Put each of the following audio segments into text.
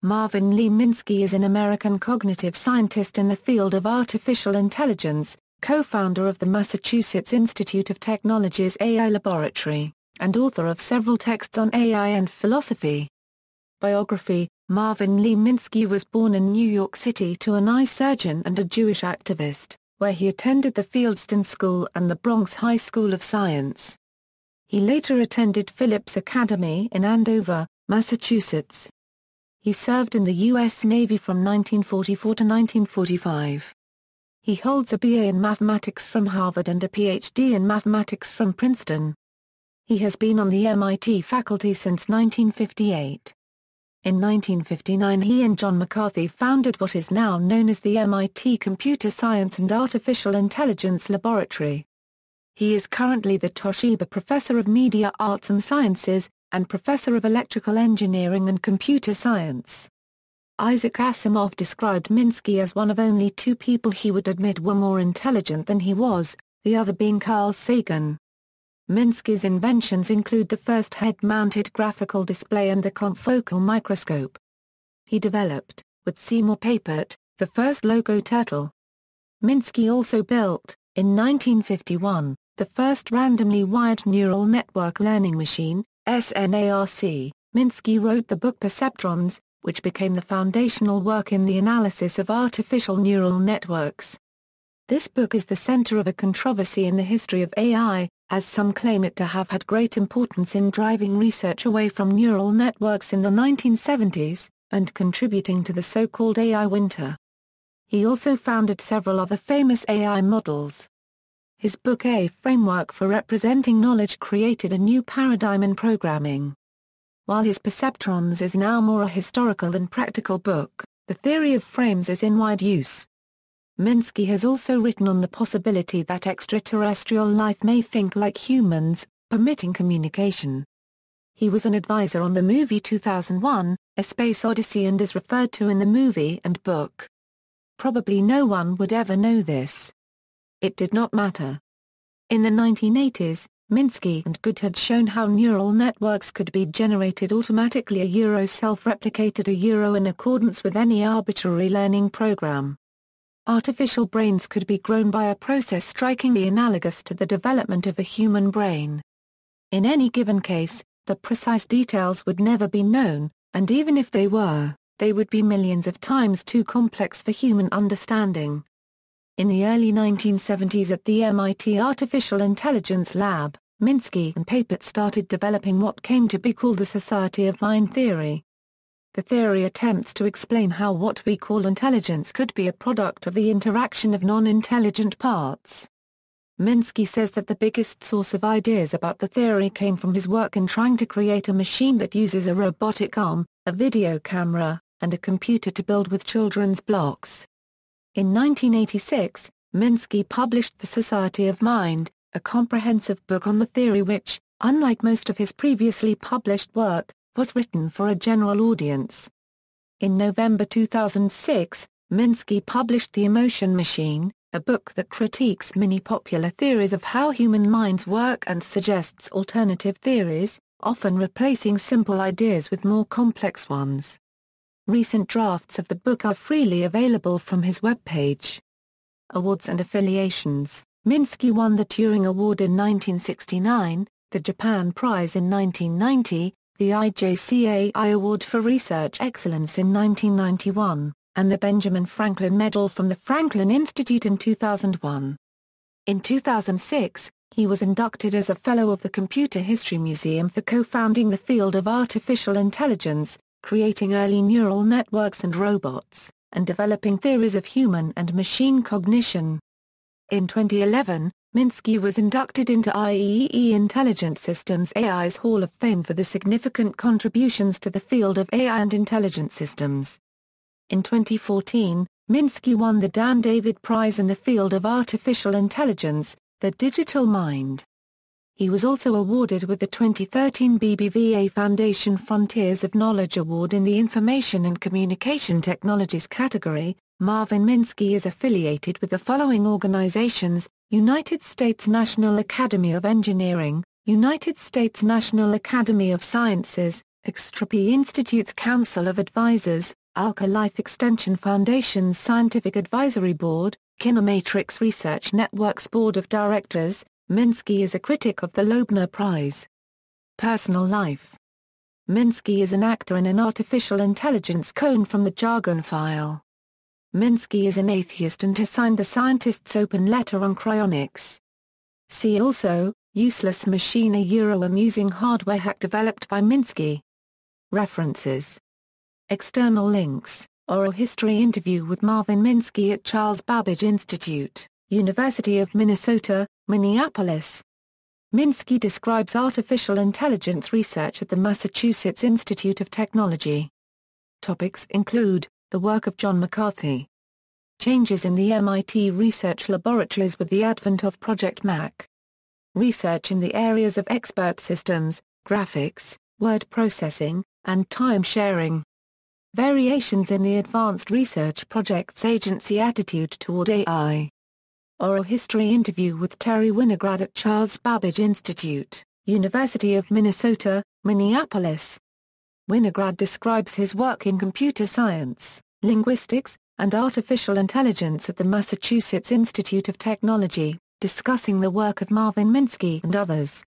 Marvin Lee Minsky is an American cognitive scientist in the field of artificial intelligence, co-founder of the Massachusetts Institute of Technology's AI Laboratory, and author of several texts on AI and philosophy. Biography: Marvin Lee Minsky was born in New York City to an eye surgeon and a Jewish activist, where he attended the Fieldston School and the Bronx High School of Science. He later attended Phillips Academy in Andover, Massachusetts. He served in the U.S. Navy from 1944 to 1945. He holds a BA in mathematics from Harvard and a Ph.D. in mathematics from Princeton. He has been on the MIT faculty since 1958. In 1959 he and John McCarthy founded what is now known as the MIT Computer Science and Artificial Intelligence Laboratory. He is currently the Toshiba Professor of Media Arts and Sciences, and Professor of Electrical Engineering and Computer Science. Isaac Asimov described Minsky as one of only two people he would admit were more intelligent than he was, the other being Carl Sagan. Minsky's inventions include the first head-mounted graphical display and the confocal microscope. He developed, with Seymour Papert, the first logo turtle. Minsky also built, in 1951, the first randomly wired neural network learning machine, SNARC. Minsky wrote the book Perceptrons, which became the foundational work in the analysis of artificial neural networks. This book is the center of a controversy in the history of AI, as some claim it to have had great importance in driving research away from neural networks in the 1970s, and contributing to the so-called AI winter. He also founded several other famous AI models. His book A Framework for Representing Knowledge created a new paradigm in programming. While his Perceptrons is now more a historical than practical book, the theory of frames is in wide use. Minsky has also written on the possibility that extraterrestrial life may think like humans, permitting communication. He was an advisor on the movie 2001, A Space Odyssey, and is referred to in the movie and book. Probably no one would ever know this. It did not matter. In the 1980s, Minsky and Good had shown how neural networks could be generated automatically self-replicated in accordance with any arbitrary learning program. Artificial brains could be grown by a process strikingly analogous to the development of a human brain. In any given case, the precise details would never be known, and even if they were, they would be millions of times too complex for human understanding. In the early 1970s at the MIT Artificial Intelligence Lab, Minsky and Papert started developing what came to be called the Society of Mind theory. The theory attempts to explain how what we call intelligence could be a product of the interaction of non-intelligent parts. Minsky says that the biggest source of ideas about the theory came from his work in trying to create a machine that uses a robotic arm, a video camera, and a computer to build with children's blocks. In 1986, Minsky published The Society of Mind, a comprehensive book on the theory which, unlike most of his previously published work, was written for a general audience. In November 2006, Minsky published The Emotion Machine, a book that critiques many popular theories of how human minds work and suggests alternative theories, often replacing simple ideas with more complex ones. Recent drafts of the book are freely available from his webpage. Awards and affiliations: Minsky won the Turing Award in 1969, the Japan Prize in 1990, the IJCAI Award for Research Excellence in 1991, and the Benjamin Franklin Medal from the Franklin Institute in 2001. In 2006, he was inducted as a Fellow of the Computer History Museum for co-founding the field of artificial intelligence, creating early neural networks and robots, and developing theories of human and machine cognition. In 2011, Minsky was inducted into IEEE Intelligent Systems AI's Hall of Fame for the significant contributions to the field of AI and intelligent systems. In 2014, Minsky won the Dan David Prize in the field of artificial intelligence, the digital mind. He was also awarded with the 2013 BBVA Foundation Frontiers of Knowledge Award in the Information and Communication Technologies category. Marvin Minsky is affiliated with the following organizations: United States National Academy of Engineering, United States National Academy of Sciences, Attribution Institute's Council of Advisors, Alka Life Extension Foundation's Scientific Advisory Board, Kinematrix Research Network's Board of Directors. Minsky is a critic of the Loebner Prize. Personal life. Minsky is an actor in an artificial intelligence clone from the Jargon file. Minsky is an atheist and has signed the scientist's open letter on cryonics. See also, useless machine, a amusing hardware hack developed by Minsky. References. External links, Oral History interview with Marvin Minsky at Charles Babbage Institute, University of Minnesota, Minneapolis. Minsky describes artificial intelligence research at the Massachusetts Institute of Technology. Topics include, the work of John McCarthy. Changes in the MIT research laboratories with the advent of Project Mac. Research in the areas of expert systems, graphics, word processing, and time sharing. Variations in the Advanced Research Projects Agency attitude toward AI. Oral History interview with Terry Winograd at Charles Babbage Institute, University of Minnesota, Minneapolis. Winograd describes his work in computer science, linguistics, and artificial intelligence at the Massachusetts Institute of Technology, discussing the work of Marvin Minsky and others.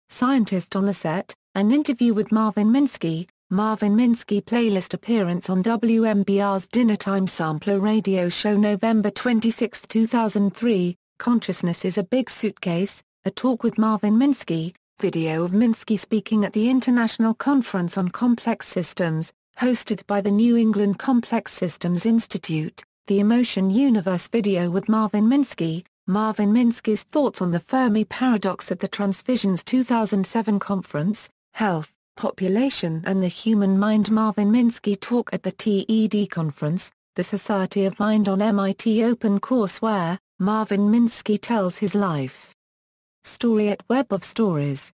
Scientist on the Set, an interview with Marvin Minsky. Marvin Minsky playlist appearance on WMBR's Dinnertime Sampler radio show November 26, 2003, Consciousness is a Big Suitcase, a talk with Marvin Minsky, video of Minsky speaking at the International Conference on Complex Systems, hosted by the New England Complex Systems Institute, The Emotion Universe video with Marvin Minsky, Marvin Minsky's thoughts on the Fermi paradox at the Transvisions 2007 conference, Health, Population and the Human Mind. Marvin Minsky talk at the TED conference, the Society of Mind on MIT Open Courseware. Marvin Minsky tells his life story at Web of Stories.